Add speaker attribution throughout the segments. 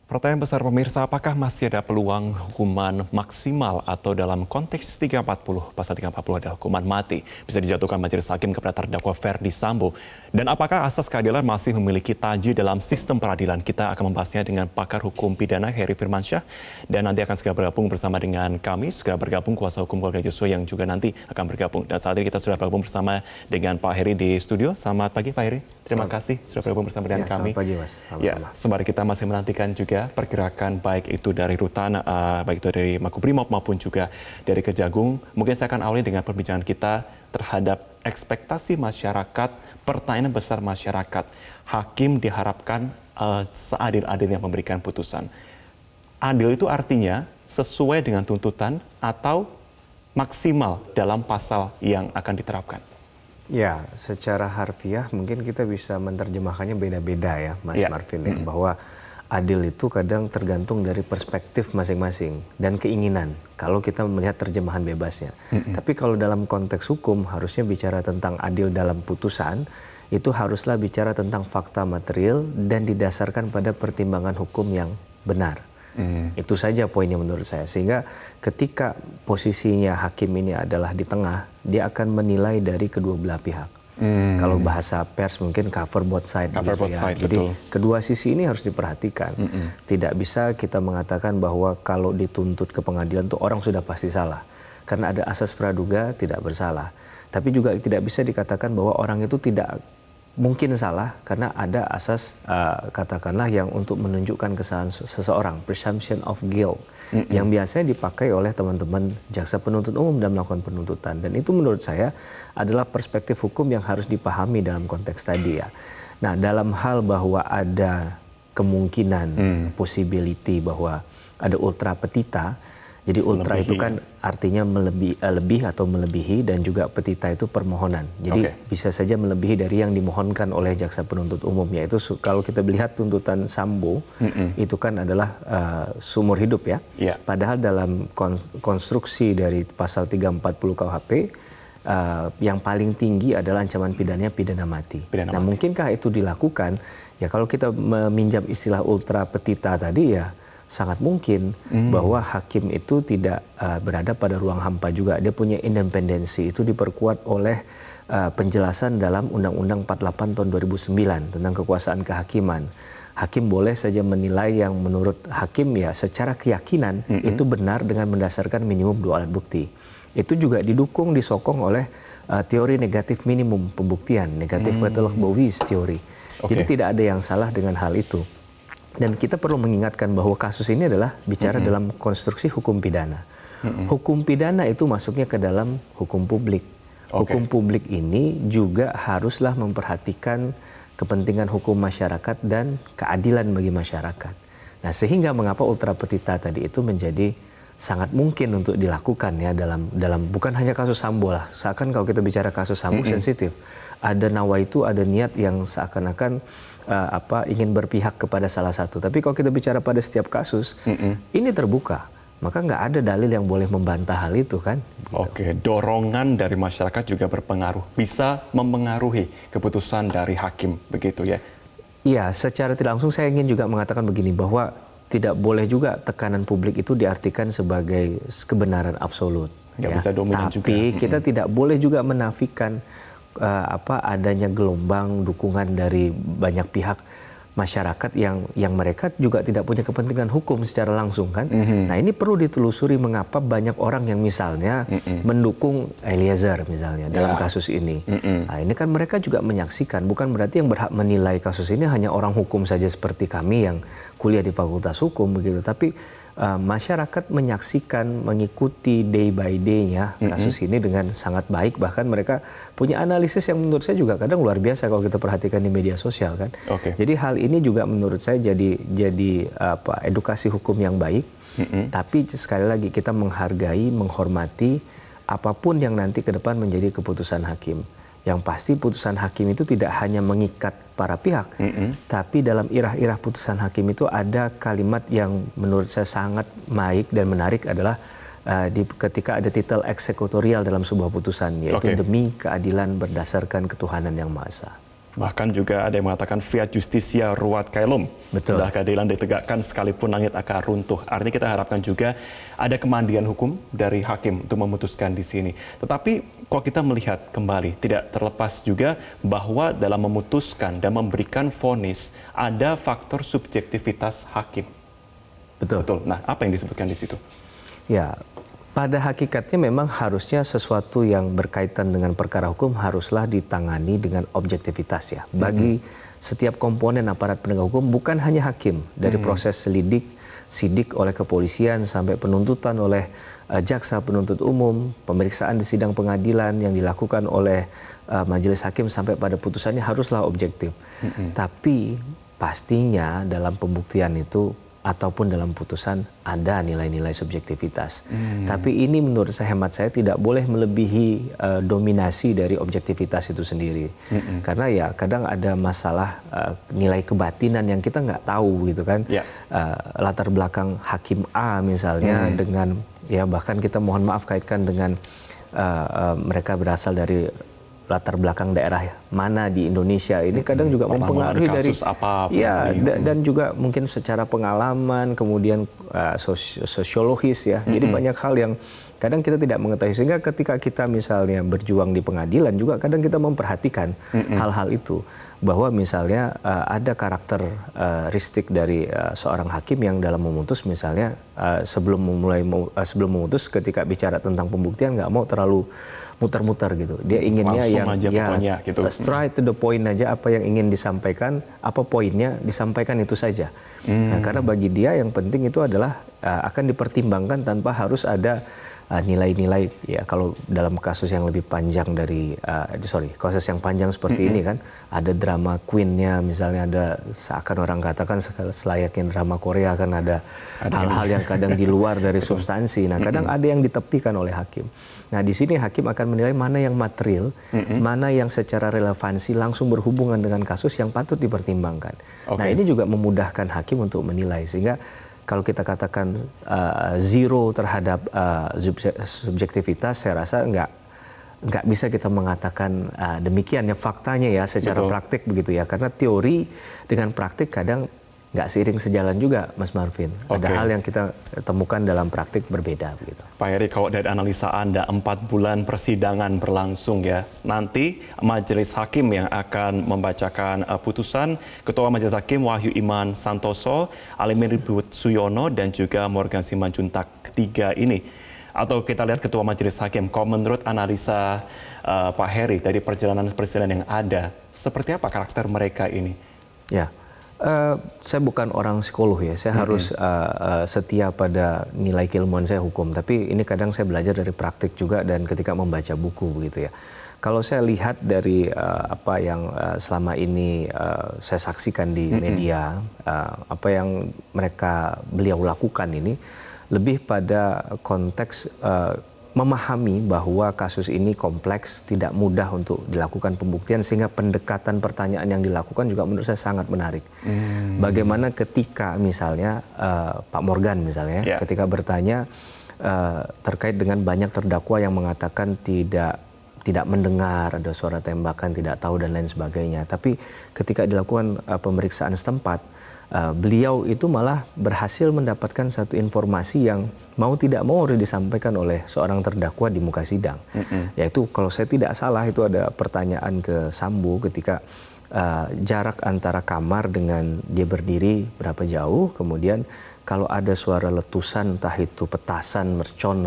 Speaker 1: Pertanyaan besar pemirsa, apakah masih ada peluang hukuman maksimal atau dalam konteks 340, pasal 340 adalah hukuman mati, bisa dijatuhkan majelis hakim kepada terdakwa Ferdy Sambo? Dan apakah asas keadilan masih memiliki taji dalam sistem peradilan? Kita akan membahasnya dengan pakar hukum pidana Heri Firmansyah, dan nanti akan segera bergabung bersama dengan kami, segera bergabung kuasa hukum keluarga Joshua yang juga nanti akan bergabung. Dan saat ini kita sudah bergabung bersama dengan Pak Heri di studio. Selamat pagi Pak Heri, terima kasih sudah bergabung bersama dengan kami.
Speaker 2: Selamat pagi Mas.
Speaker 1: Ya, sembari kita masih menantikan juga pergerakan baik itu dari rutan, baik itu dari Makobrimob maupun juga dari Kejagung. Mungkin saya akan awali dengan perbincangan kita terhadap ekspektasi masyarakat, pertanyaan besar masyarakat. Hakim diharapkan seadil-adilnya memberikan putusan. Adil itu artinya sesuai dengan tuntutan atau maksimal dalam pasal yang akan diterapkan.
Speaker 2: Ya, secara harfiah mungkin kita bisa menerjemahkannya beda-beda ya Mas Marvin, ya, bahwa adil itu kadang tergantung dari perspektif masing-masing dan keinginan kalau kita melihat terjemahan bebasnya. Tapi kalau dalam konteks hukum harusnya bicara tentang adil dalam putusan, itu haruslah bicara tentang fakta material dan didasarkan pada pertimbangan hukum yang benar. Itu saja poinnya menurut saya. Sehingga ketika posisinya hakim ini adalah di tengah, dia akan menilai dari kedua belah pihak. Kalau bahasa pers mungkin cover both side. Jadi betul. Kedua sisi ini harus diperhatikan. Tidak bisa kita mengatakan bahwa kalau dituntut ke pengadilan itu orang sudah pasti salah. Karena ada asas praduga tidak bersalah. Tapi juga tidak bisa dikatakan bahwa orang itu tidak mungkin salah karena ada asas katakanlah yang untuk menunjukkan kesalahan seseorang, presumption of guilt, yang biasanya dipakai oleh teman-teman jaksa penuntut umum dalam melakukan penuntutan. Dan itu menurut saya adalah perspektif hukum yang harus dipahami dalam konteks tadi ya. Nah, dalam hal bahwa ada kemungkinan, possibility bahwa ada ultra petita. Jadi ultra itu kan artinya lebih atau melebihi, dan juga petita itu permohonan. Jadi bisa saja melebihi dari yang dimohonkan oleh jaksa penuntut umum. Yaitu kalau kita melihat tuntutan Sambo itu kan adalah seumur hidup ya. Padahal dalam konstruksi dari pasal 340 KUHP yang paling tinggi adalah ancaman pidananya pidana mati. Nah, mungkinkah itu dilakukan? Ya kalau kita meminjam istilah ultra petita tadi ya, sangat mungkin bahwa hakim itu tidak berada pada ruang hampa juga. Dia punya independensi, itu diperkuat oleh penjelasan dalam Undang-Undang 48 tahun 2009 tentang kekuasaan kehakiman. Hakim boleh saja menilai yang menurut hakim ya secara keyakinan itu benar dengan mendasarkan minimum 2 alat bukti. Itu juga didukung, disokong oleh teori negatif minimum pembuktian, negatif Wettbeweis teori. Jadi tidak ada yang salah dengan hal itu. Dan kita perlu mengingatkan bahwa kasus ini adalah bicara dalam konstruksi hukum pidana. Hukum pidana itu masuknya ke dalam hukum publik. Hukum publik ini juga haruslah memperhatikan kepentingan hukum masyarakat dan keadilan bagi masyarakat. Nah, sehingga mengapa ultra petita tadi itu menjadi sangat mungkin untuk dilakukan ya dalam bukan hanya kasus Sambo lah. Seakan kalau kita bicara kasus Sambo sensitif. Ada nawaitu, ada niat yang seakan-akan ingin berpihak kepada salah satu. Tapi kalau kita bicara pada setiap kasus, ini terbuka. Maka nggak ada dalil yang boleh membantah hal itu kan.
Speaker 1: Oke, dorongan dari masyarakat juga berpengaruh. Bisa mempengaruhi keputusan dari hakim, begitu ya?
Speaker 2: Iya, secara tidak langsung saya ingin juga mengatakan begini, bahwa tidak boleh juga tekanan publik itu diartikan sebagai kebenaran absolut.
Speaker 1: Nggak bisa dominan juga.
Speaker 2: Tapi kita tidak boleh juga menafikan adanya gelombang dukungan dari banyak pihak masyarakat yang mereka juga tidak punya kepentingan hukum secara langsung kan. Nah, ini perlu ditelusuri mengapa banyak orang yang misalnya mendukung Eliezer misalnya dalam kasus ini. Nah, ini kan mereka juga menyaksikan, bukan berarti yang berhak menilai kasus ini hanya orang hukum saja seperti kami yang kuliah di Fakultas Hukum begitu, tapi masyarakat menyaksikan, mengikuti day by day-nya kasus ini dengan sangat baik. Bahkan mereka punya analisis yang menurut saya juga kadang luar biasa kalau kita perhatikan di media sosial kan. Jadi hal ini juga menurut saya jadi edukasi hukum yang baik. Tapi sekali lagi kita menghargai, menghormati apapun yang nanti ke depan menjadi keputusan hakim. Yang pasti putusan hakim itu tidak hanya mengikat para pihak, tapi dalam irah-irah putusan hakim itu ada kalimat yang menurut saya sangat baik dan menarik adalah ketika ada titel eksekutorial dalam sebuah putusan, yaitu demi keadilan berdasarkan ketuhanan yang Maha Esa.
Speaker 1: Bahkan juga ada yang mengatakan fiat justitia ruat caelum.
Speaker 2: Betul.
Speaker 1: Sudah keadilan ditegakkan sekalipun langit akan runtuh. Artinya kita harapkan juga ada kemandian hukum dari hakim untuk memutuskan di sini. Tetapi kalau kita melihat kembali, tidak terlepas juga bahwa dalam memutuskan dan memberikan vonis ada faktor subjektivitas hakim.
Speaker 2: Betul.
Speaker 1: Nah, apa yang disebutkan di situ?
Speaker 2: Ya, pada hakikatnya memang harusnya sesuatu yang berkaitan dengan perkara hukum haruslah ditangani dengan objektivitas ya. Bagi setiap komponen aparat penegak hukum, bukan hanya hakim, dari proses sidik oleh kepolisian sampai penuntutan oleh jaksa penuntut umum, pemeriksaan di sidang pengadilan yang dilakukan oleh majelis hakim sampai pada putusannya haruslah objektif. Tapi pastinya dalam pembuktian itu ataupun dalam putusan ada nilai-nilai subjektivitas. Tapi ini menurut hemat saya tidak boleh melebihi dominasi dari objektivitas itu sendiri. Karena ya kadang ada masalah nilai kebatinan yang kita nggak tahu gitu kan. Latar belakang hakim A misalnya dengan ya bahkan kita mohon maaf kaitkan dengan mereka berasal dari latar belakang daerah mana di Indonesia ini kadang juga mempengaruhi dari
Speaker 1: apa
Speaker 2: ya dan juga mungkin secara pengalaman kemudian sosiologis ya. Jadi banyak hal yang kadang kita tidak mengetahui sehingga ketika kita misalnya berjuang di pengadilan juga kadang kita memperhatikan hal-hal itu bahwa misalnya ada karakteristik dari seorang hakim yang dalam memutus misalnya sebelum memutus ketika bicara tentang pembuktian nggak mau terlalu muter-muter gitu. Dia inginnya
Speaker 1: langsung
Speaker 2: yang
Speaker 1: aja gitu.
Speaker 2: Straight to the point aja apa yang ingin disampaikan, apa poinnya disampaikan itu saja. Nah, karena bagi dia yang penting itu adalah akan dipertimbangkan tanpa harus ada nilai-nilai ya kalau dalam kasus yang lebih panjang dari kasus yang panjang seperti ini kan ada drama queen-nya misalnya ada seakan orang katakan selayaknya drama Korea kan ada hal-hal yang kadang di luar dari substansi. Nah, kadang ada yang ditepikan oleh hakim. Nah, di sini hakim akan menilai mana yang material, mana yang secara relevansi langsung berhubungan dengan kasus yang patut dipertimbangkan. Nah, ini juga memudahkan hakim untuk menilai sehingga kalau kita katakan zero terhadap subjektivitas, saya rasa nggak bisa kita mengatakan demikian ya faktanya ya secara praktik begitu ya karena teori dengan praktik kadang nggak seiring sejalan juga, Mas Marvin. Ada hal yang kita temukan dalam praktik berbeda begitu.
Speaker 1: Pak Heri, kalau dari analisa Anda 4 bulan persidangan berlangsung ya, nanti majelis hakim yang akan membacakan putusan, Ketua Majelis Hakim Wahyu Iman Santoso, Alimin Ribut Suyono, dan juga Morgan Simanjuntak ketiga ini. Atau kita lihat Ketua Majelis Hakim, kalau menurut analisa Pak Heri dari perjalanan yang ada, seperti apa karakter mereka ini?
Speaker 2: Ya. Saya bukan orang psikolog ya, saya harus setia pada nilai keilmuan saya hukum. Tapi ini kadang saya belajar dari praktik juga dan ketika membaca buku begitu ya. Kalau saya lihat dari apa yang selama ini saya saksikan di media, apa yang beliau lakukan ini lebih pada konteks memahami bahwa kasus ini kompleks, tidak mudah untuk dilakukan pembuktian sehingga pendekatan pertanyaan yang dilakukan juga menurut saya sangat menarik. Bagaimana ketika misalnya Pak Morgan misalnya ketika bertanya terkait dengan banyak terdakwa yang mengatakan tidak mendengar ada suara tembakan, tidak tahu dan lain sebagainya. Tapi ketika dilakukan pemeriksaan setempat, beliau itu malah berhasil mendapatkan satu informasi yang mau tidak mau harus disampaikan oleh seorang terdakwa di muka sidang. Yaitu kalau saya tidak salah itu ada pertanyaan ke Sambo ketika jarak antara kamar dengan dia berdiri berapa jauh, kemudian kalau ada suara letusan entah itu petasan, mercon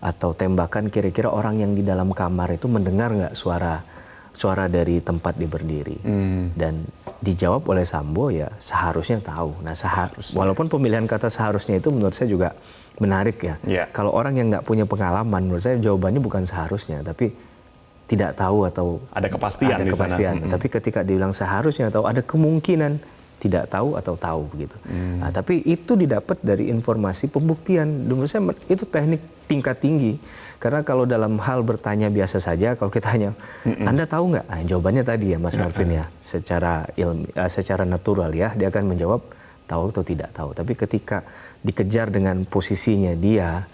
Speaker 2: atau tembakan, kira-kira orang yang di dalam kamar itu mendengar nggak suara dari tempat dia berdiri. Dan dijawab oleh Sambo ya seharusnya tahu. Nah walaupun pemilihan kata seharusnya itu menurut saya juga menarik ya. Kalau orang yang nggak punya pengalaman menurut saya jawabannya bukan seharusnya tapi tidak tahu atau
Speaker 1: ada kepastian di sana.
Speaker 2: Tapi ketika dibilang seharusnya tahu ada kemungkinan tidak tahu atau tahu begitu. Nah, tapi itu didapat dari informasi pembuktian. Menurut saya itu teknik tingkat tinggi. Karena kalau dalam hal bertanya biasa saja, kalau kita hanya, Anda tahu nggak? Nah, jawabannya tadi ya Mas Marvin ya, secara natural ya, dia akan menjawab tahu atau tidak tahu. Tapi ketika dikejar dengan posisinya dia,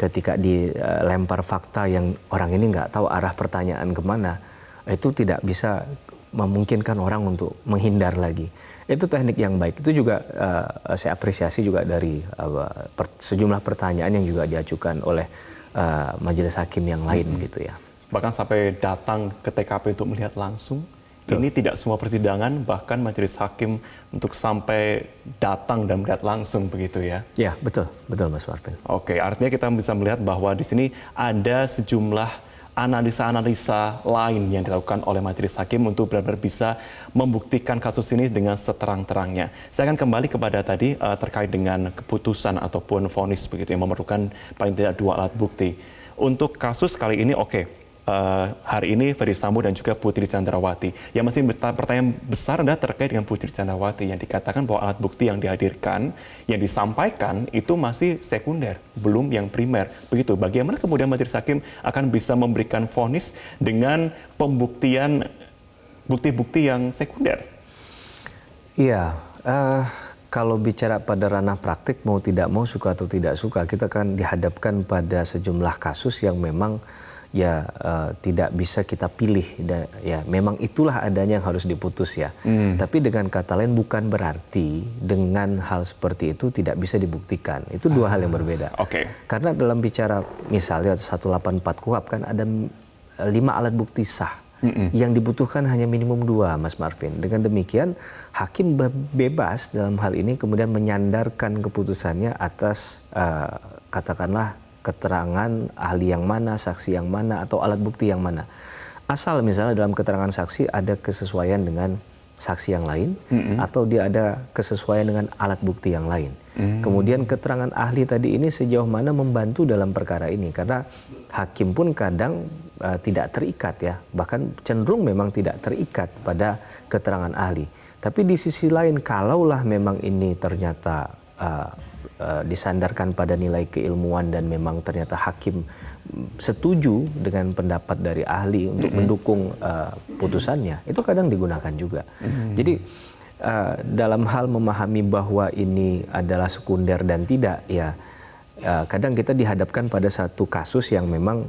Speaker 2: ketika dilempar fakta yang orang ini nggak tahu arah pertanyaan kemana, itu tidak bisa memungkinkan orang untuk menghindar lagi. Itu teknik yang baik. Itu juga saya apresiasi juga dari sejumlah pertanyaan yang juga diajukan oleh majelis hakim yang lain gitu ya.
Speaker 1: Bahkan sampai datang ke TKP untuk melihat langsung. Ini tidak semua persidangan, bahkan majelis hakim untuk sampai datang dan melihat langsung begitu ya?
Speaker 2: Ya, betul Mas Marvin.
Speaker 1: Oke, artinya kita bisa melihat bahwa di sini ada sejumlah analisa-analisa lain yang dilakukan oleh majelis hakim untuk benar-benar bisa membuktikan kasus ini dengan seterang-terangnya. Saya akan kembali kepada tadi terkait dengan keputusan ataupun vonis begitu yang memerlukan paling tidak 2 alat bukti. Untuk kasus kali ini hari ini Ferdy Sambo dan juga Putri Candrawati. Yang masih pertanyaan besar adalah terkait dengan Putri Candrawati yang dikatakan bahwa alat bukti yang dihadirkan, yang disampaikan itu masih sekunder, belum yang primer. Begitu. Bagaimana kemudian majelis hakim akan bisa memberikan vonis dengan pembuktian bukti-bukti yang sekunder?
Speaker 2: Iya. Kalau bicara pada ranah praktik, mau tidak mau, suka atau tidak suka, kita akan dihadapkan pada sejumlah kasus yang memang tidak bisa kita pilih, ya memang itulah adanya yang harus diputus ya. Tapi dengan kata lain bukan berarti dengan hal seperti itu tidak bisa dibuktikan. Itu 2 hal yang berbeda. Karena dalam bicara misalnya 184 KUHP kan ada 5 alat bukti sah. Yang dibutuhkan hanya minimum 2, Mas Marvin. Dengan demikian hakim bebas dalam hal ini kemudian menyandarkan keputusannya atas katakanlah keterangan ahli yang mana, saksi yang mana, atau alat bukti yang mana. Asal misalnya dalam keterangan saksi ada kesesuaian dengan saksi yang lain, atau dia ada kesesuaian dengan alat bukti yang lain. Kemudian keterangan ahli tadi ini sejauh mana membantu dalam perkara ini, karena hakim pun kadang tidak terikat ya, bahkan cenderung memang tidak terikat pada keterangan ahli. Tapi di sisi lain, kalaulah memang ini ternyata disandarkan pada nilai keilmuan dan memang ternyata hakim setuju dengan pendapat dari ahli untuk mendukung putusannya, itu kadang digunakan juga. Jadi dalam hal memahami bahwa ini adalah sekunder dan tidak, ya kadang kita dihadapkan pada satu kasus yang memang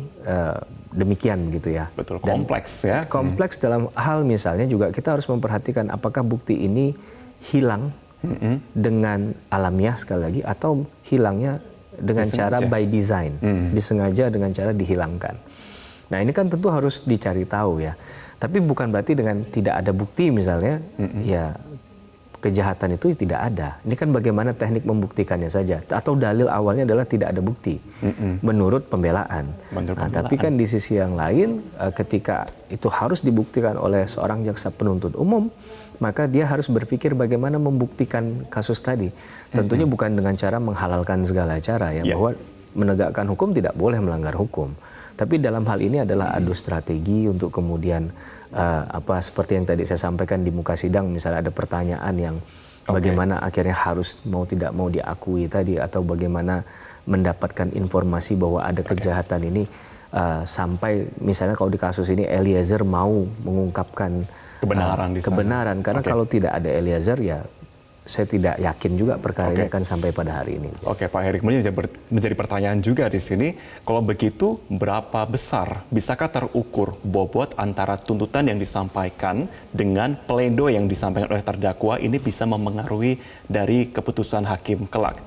Speaker 2: demikian gitu ya.
Speaker 1: Betul, kompleks ya.
Speaker 2: Kompleks dalam hal misalnya juga kita harus memperhatikan apakah bukti ini hilang dengan alamiah sekali lagi, atau hilangnya dengan cara by design, disengaja dengan cara dihilangkan. Nah ini kan tentu harus dicari tahu ya. Tapi bukan berarti dengan tidak ada bukti misalnya, ya kejahatan itu tidak ada. Ini kan bagaimana teknik membuktikannya saja. Atau dalil awalnya adalah tidak ada bukti menurut pembelaan. Tapi kan di sisi yang lain, ketika itu harus dibuktikan oleh seorang jaksa penuntut umum, maka dia harus berpikir bagaimana membuktikan kasus tadi. Tentunya bukan dengan cara menghalalkan segala cara ya, bahwa menegakkan hukum tidak boleh melanggar hukum. Tapi dalam hal ini adalah adu strategi untuk kemudian seperti yang tadi saya sampaikan di muka sidang, misalnya ada pertanyaan yang bagaimana akhirnya harus mau tidak mau diakui tadi, atau bagaimana mendapatkan informasi bahwa ada kejahatan ini sampai misalnya kalau di kasus ini Eliezer mau mengungkapkan kebenaran karena kalau tidak ada Eliezer ya saya tidak yakin juga perkara ini akan sampai pada hari ini.
Speaker 1: Oke, Pak Herik, menjadi pertanyaan juga di sini, kalau begitu berapa besar, bisakah terukur bobot antara tuntutan yang disampaikan dengan pledoi yang disampaikan oleh terdakwa ini bisa memengaruhi dari keputusan hakim kelak?